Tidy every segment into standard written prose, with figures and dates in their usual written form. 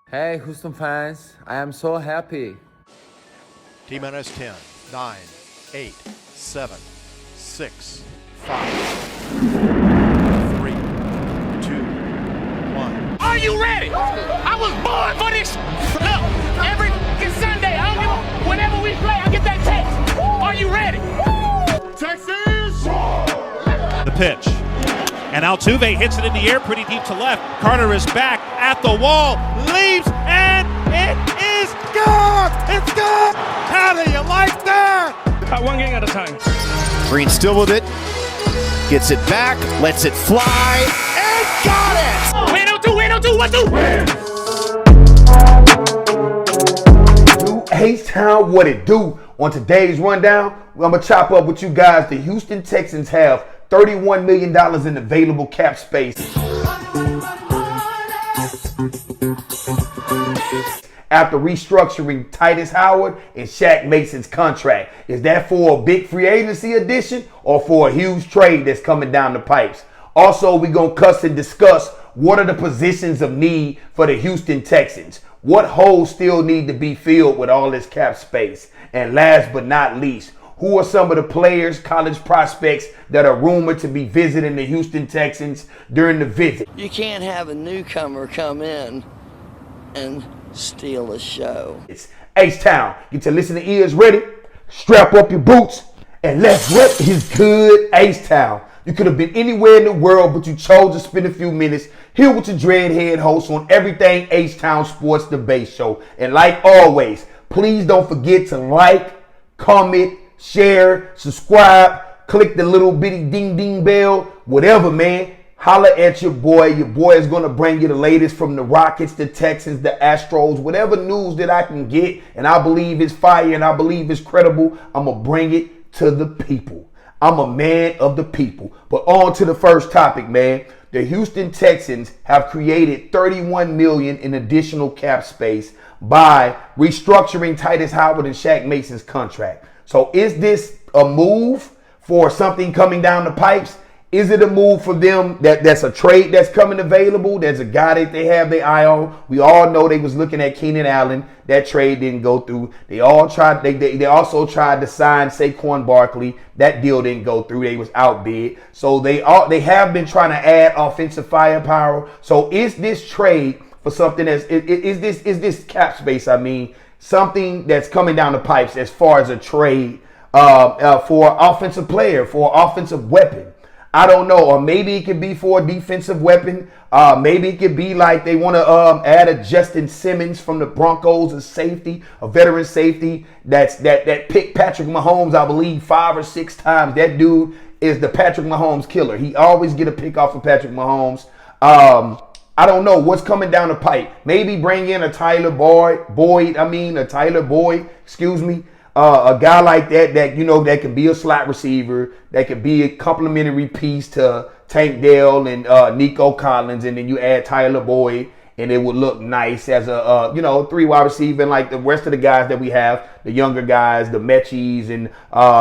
Hey, Houston fans, I am so happy. T minus 10, 9, 8, 7, 6, 5, 3, 2, 1. Are you ready? I was born for this. Look, every Sunday, I don't give a, whenever we play, I get that text. Are you ready? Texas! The pitch. And Altuve hits it in the air pretty deep to left. Carter is back at the wall, leaves, and it is gone! It's gone! How do you like that? One game at a time. Green still with it. Gets it back, lets it fly, and got it! Win on two, win on two, 1-2. Do H-Town what it do? On today's rundown, I'm going to chop up with you guys. The Houston Texans have $31 million in available cap space after restructuring Titus Howard and Shaq Mason's contract. Is that for a big free agency addition or for a huge trade that's coming down the pipes? Also, we're going to cuss and discuss what are the positions of need for the Houston Texans. What holes still need to be filled with all this cap space? And last but not least, who are some of the players, college prospects that are rumored to be visiting the Houston Texans during the visit? You can't have a newcomer come in and steal a show. It's H-Town. Get your listening ears ready, strap up your boots, and let's rip his good H-Town. You could have been anywhere in the world, but you chose to spend a few minutes here with your dreadhead host on everything H-Town Sports Debate Show. And like always, please don't forget to like, comment, share, subscribe, click the little bitty ding ding bell, whatever, man. Holla at your boy. Your boy is going to bring you the latest from the Rockets, the Texans, the Astros, whatever news that I can get, and I believe it's fire and I believe it's credible. I'm going to bring it to the people. I'm a man of the people. But on to the first topic, man. The Houston Texans have created $31 million in additional cap space by restructuring Titus Howard and Shaq Mason's contract. So is this a move for something coming down the pipes? Is it a move for them that's a trade that's coming available? There's a guy that they have their eye on. We all know they was looking at Keenan Allen. That trade didn't go through. They also tried to sign Saquon Barkley. That deal didn't go through. They was outbid. So they have been trying to add offensive firepower. So is this trade for something is this cap space? I mean, something that's coming down the pipes as far as a trade for an offensive player, for an offensive weapon. I don't know, or maybe it could be for a defensive weapon. Maybe it could be like they want to add a Justin Simmons from the Broncos as safety, a veteran safety that picked Patrick Mahomes, I believe, 5 or 6 times. That dude is the Patrick Mahomes killer. He always get a pick off of Patrick Mahomes. I don't know what's coming down the pipe. Maybe bring in a Tyler Boyd, a guy like that that can be a slot receiver, that could be a complimentary piece to Tank Dell and Nico Collins, and then you add Tyler Boyd, and it would look nice as a 3-wide receiver, and like the rest of the guys that we have, the younger guys, the Mechis and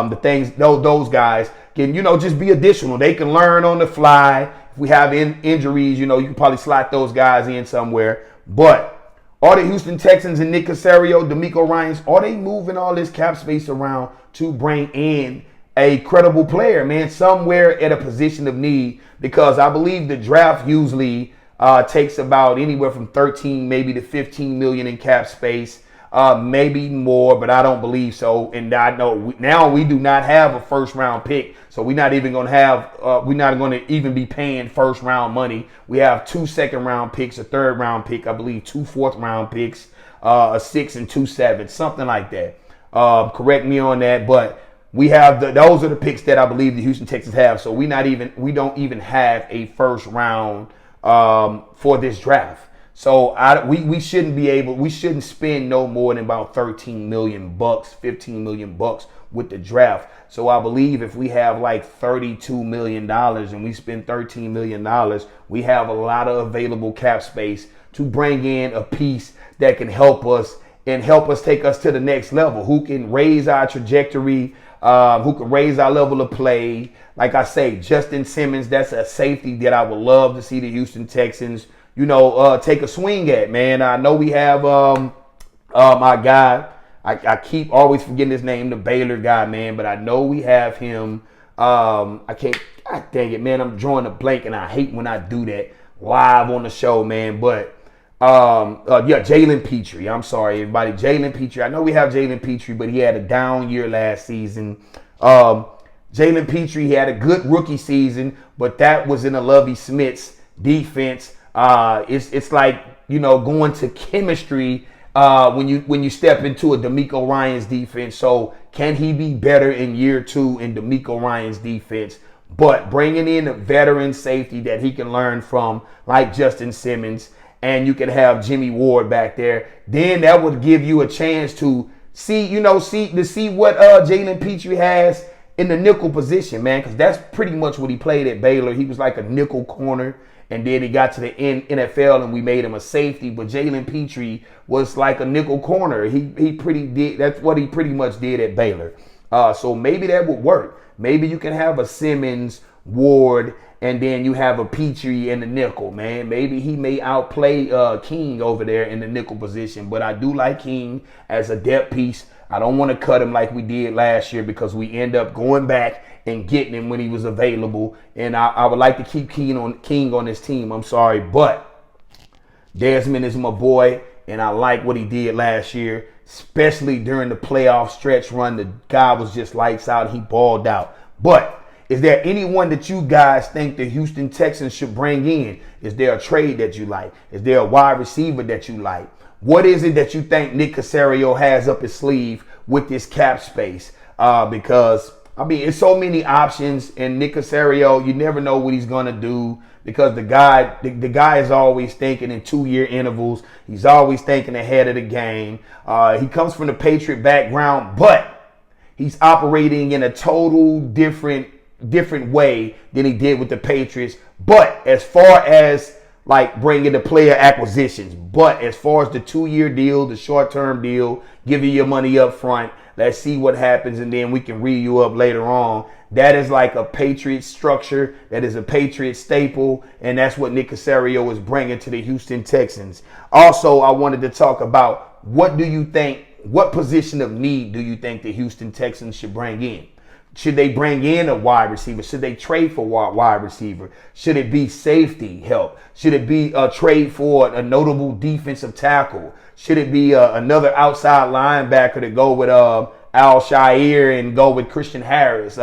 the things, those guys can just be additional. They can learn on the fly. If we have injuries, you can probably slot those guys in somewhere. But are the Houston Texans and Nick Caserio, D'Amico Ryans, are they moving all this cap space around to bring in a credible player, man, somewhere at a position of need? Because I believe the draft usually takes about anywhere from 13 maybe to 15 million in cap space. Maybe more, but I don't believe so. And I know now we do not have a first round pick, so we're not even going to have. We're not going to even be paying first round money. We have 2 second round picks, a third round pick, I believe 2 fourth round picks, a 6 and 2 7s, something like that. Correct me on that, but we have those are the picks that I believe the Houston Texans have. So we don't even have a first round for this draft. So we shouldn't spend no more than about $13 million, $15 million with the draft. So I believe if we have like $32 million and we spend $13 million, we have a lot of available cap space to bring in a piece that can help us take us to the next level, who can raise our trajectory, who can raise our level of play. Like I say, Justin Simmons, that's a safety that I would love to see the Houston Texans take a swing at, man. I know we have my guy. I keep always forgetting his name, the Baylor guy, man. But I know we have him. I can't. God dang it, man. I'm drawing a blank, and I hate when I do that live on the show, man. But Jalen Petrie. I'm sorry, everybody. Jalen Petrie. I know we have Jalen Petrie, but he had a down year last season. Jalen Petrie, he had a good rookie season, but that was in a Lovie Smith's defense. It's like, going to chemistry when you step into a DeMeco Ryans defense. So can he be better in year 2 in DeMeco Ryans defense? But bringing in a veteran safety that he can learn from, like Justin Simmons, and you can have Jimmy Ward back there, then that would give you a chance to see what Jalen Petrie has in the nickel position, man, because that's pretty much what he played at Baylor. He was like a nickel corner, and then he got to the NFL and we made him a safety. But Jalen Petrie was like a nickel corner. That's what he pretty much did at Baylor. So maybe that would work. Maybe you can have a Simmons, Ward, and then you have a Petrie in the nickel, man. Maybe he may outplay King over there in the nickel position. But I do like King as a depth piece. I don't want to cut him like we did last year because we end up going back and getting him when he was available. And I would like to keep King on this team. I'm sorry, but Desmond is my boy, and I like what he did last year, especially during the playoff stretch run. The guy was just lights out. He balled out. But is there anyone that you guys think the Houston Texans should bring in? Is there a trade that you like? Is there a wide receiver that you like? What is it that you think Nick Caserio has up his sleeve with this cap space? Because, it's so many options, and Nick Caserio, you never know what he's going to do because the guy is always thinking in 2-year intervals. He's always thinking ahead of the game. He comes from the Patriot background, but he's operating in a total different way than he did with the Patriots. But as far as like bringing the player acquisitions, but as far as the 2-year deal, the short-term deal, giving your money up front, let's see what happens, and then we can read you up later on. That is like a Patriot structure. That is a Patriot staple, and that's what Nick Caserio is bringing to the Houston Texans. Also, I wanted to talk about what position of need do you think the Houston Texans should bring in? Should they bring in a wide receiver? Should they trade for wide receiver? Should it be safety help? Should it be a trade for a notable defensive tackle? Should it be another outside linebacker to go with Al-Shaair and go with Christian Harris?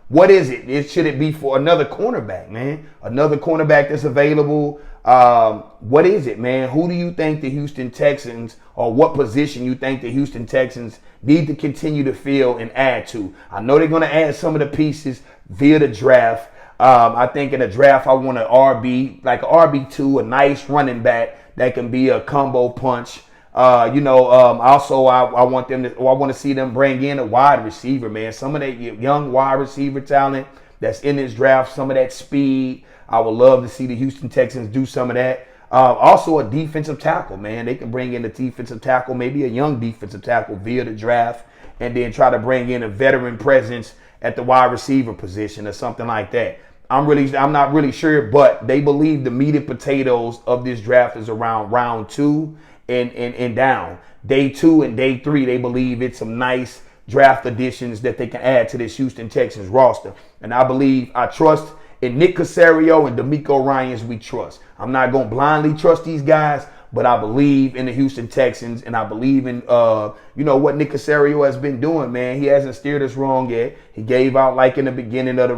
What is it? Should it be for another cornerback, man? Another cornerback that's available? What is it, man? Who do you think the Houston Texans, or what position you think the Houston Texans need to continue to fill and add to? I know they're going to add some of the pieces via the draft. I think in the draft, I want an RB, like an RB2, a nice running back that can be a combo punch. Also, I want to see them bring in a wide receiver, man. Some of that young wide receiver talent that's in this draft, some of that speed. I would love to see the Houston Texans do some of that. Also, a defensive tackle, man. They can bring in a defensive tackle, maybe a young defensive tackle via the draft, and then try to bring in a veteran presence at the wide receiver position or something like that. I'm not really sure, but they believe the meat and potatoes of this draft is around round 2 and down. Day 2 and day 3, they believe it's some nice draft additions that they can add to this Houston Texans roster. And I trust in Nick Caserio and DeMeco Ryans, we trust. I'm not going to blindly trust these guys, but I believe in the Houston Texans, and I believe in what Nick Caserio has been doing, man. He hasn't steered us wrong yet. He gave out, like in the beginning of the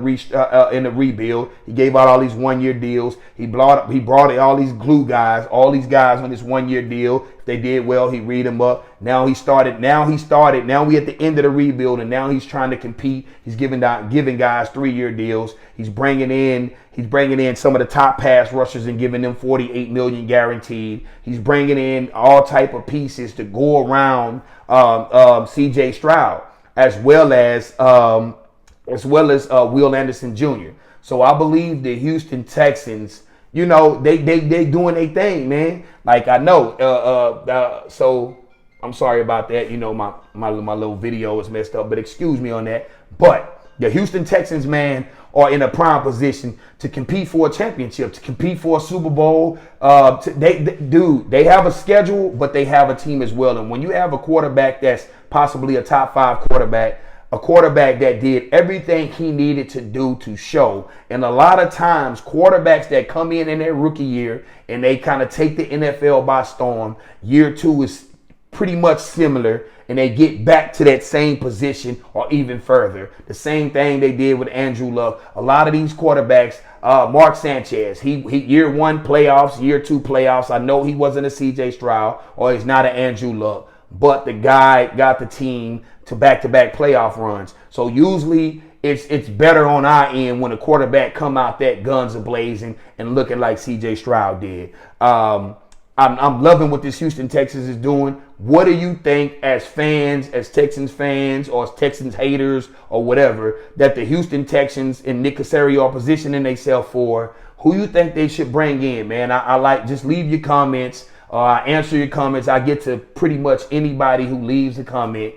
rebuild, he gave out all these 1-year deals. He brought all these glue guys, all these guys on this 1-year deal. If they did well, he read them up. Now we at the end of the rebuild, and now he's trying to compete. He's giving guys 3-year deals. He's bringing in some of the top pass rushers and giving them $48 million guaranteed. He's bringing in all type of pieces to go around C.J. Stroud, as well as Will Anderson Jr. So I believe the Houston Texans, they doing their thing, man. Like I know, so I'm sorry about that. My little video is messed up, but excuse me on that. But the Houston Texans, man, are in a prime position to compete for a championship, to compete for a Super Bowl. They have a schedule, but they have a team as well. And when you have a quarterback that's possibly a top 5 quarterback, a quarterback that did everything he needed to do to show. And a lot of times, quarterbacks that come in their rookie year and they kind of take the NFL by storm, year 2 is pretty much similar, and they get back to that same position or even further. The same thing they did with Andrew Luck. A lot of these quarterbacks, Mark Sanchez, he year 1 playoffs, year 2 playoffs. I know he wasn't a CJ Stroud or he's not an Andrew Luck, but the guy got the team to back-to-back playoff runs. So usually it's better on our end when a quarterback come out that guns are blazing and looking like CJ Stroud did. I'm loving what this Houston Texans is doing. What do you think as fans, as Texans fans or as Texans haters or whatever, that the Houston Texans and Nick Caserio are positioning themselves for? Who you think they should bring in, man? I like, just leave your comments. I answer your comments. I get to pretty much anybody who leaves a comment,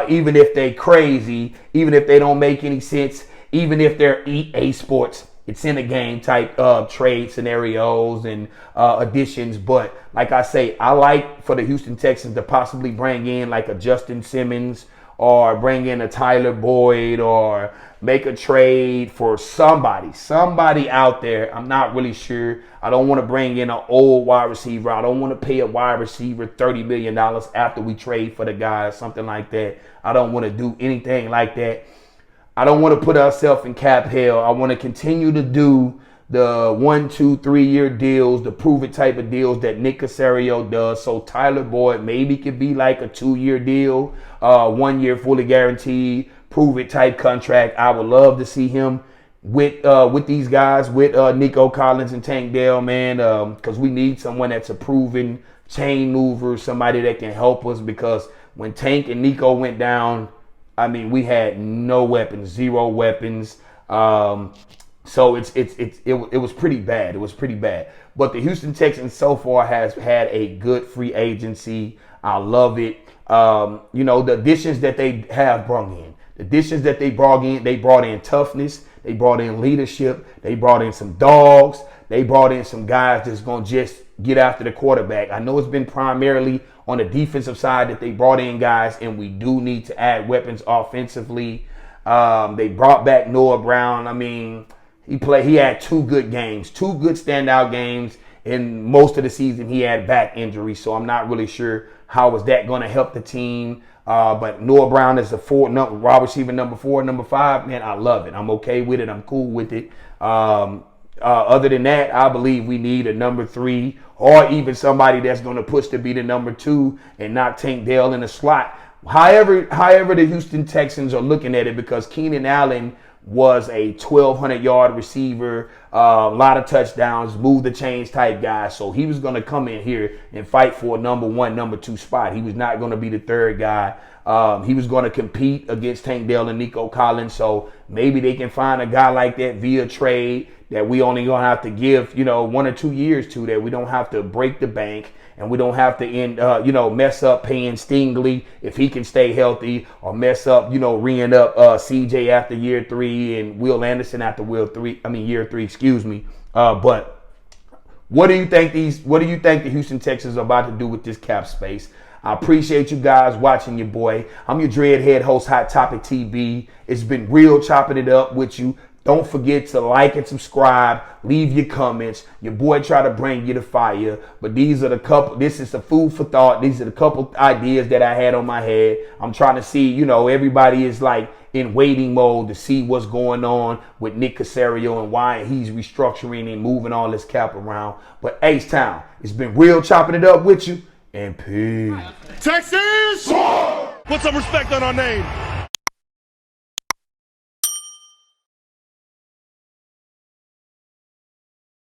even if they crazy, even if they don't make any sense, even if they're EA Sports. It's in a game type trade scenarios and additions. But like I say, I like for the Houston Texans to possibly bring in like a Justin Simmons or bring in a Tyler Boyd or make a trade for somebody out there. I'm not really sure. I don't want to bring in an old wide receiver. I don't want to pay a wide receiver $30 million after we trade for the guy or something like that. I don't want to do anything like that. I don't want to put ourselves in cap hell. I want to continue to do the 1, 2, 3 year deals, the prove it type of deals that Nick Caserio does. So Tyler Boyd maybe could be like a 2-year deal, 1 year fully guaranteed, prove it type contract. I would love to see him with these guys, with Nico Collins and Tank Dell, man, because we need someone that's a proven chain mover, somebody that can help us, because when Tank and Nico went down, I mean, we had no weapons, 0 weapons. So it was pretty bad. It was pretty bad. But the Houston Texans so far has had a good free agency. I love it. The additions that they have brought in. The additions that they brought in toughness. They brought in leadership. They brought in some dogs. They brought in some guys that's going to just get after the quarterback. I know it's been primarily on the defensive side that they brought in guys, and we do need to add weapons offensively. They brought back Noah Brown. I mean, he had 2 good games, 2 good standout games. In most of the season, he had back injuries, so I'm not really sure how is that going to help the team. But Noah Brown is the wide receiver number 4, number 5. Man, I love it. I'm okay with it. I'm cool with it. Other than that, I believe we need a number 3 or even somebody that's going to push to be the number 2 and not Tank Dell in the slot. However the Houston Texans are looking at it, because Keenan Allen was a 1,200-yard receiver, a lot of touchdowns, move the chains type guy. So he was going to come in here and fight for a number 1, number 2 spot. He was not going to be the 3rd guy. He was going to compete against Tank Dell and Nico Collins. So maybe they can find a guy like that via trade that we only going to have to give, 1 or 2 years to, that we don't have to break the bank and we don't have to mess up paying Stingley if he can stay healthy, or mess up, reeing up CJ after year 3 and Will Anderson after year 3, excuse me. But what do you think the Houston Texans are about to do with this cap space? I appreciate you guys watching your boy. I'm your Dreadhead host, Hot Topic TV. It's been real chopping it up with you. Don't forget to like and subscribe. Leave your comments. Your boy try to bring you the fire. But this is the food for thought. These are the couple ideas that I had on my head. I'm trying to see, everybody is like in waiting mode to see what's going on with Nick Caserio and why he's restructuring and moving all this cap around. But H-Town, it's been real chopping it up with you. And peace. Texas! Put some respect on our name.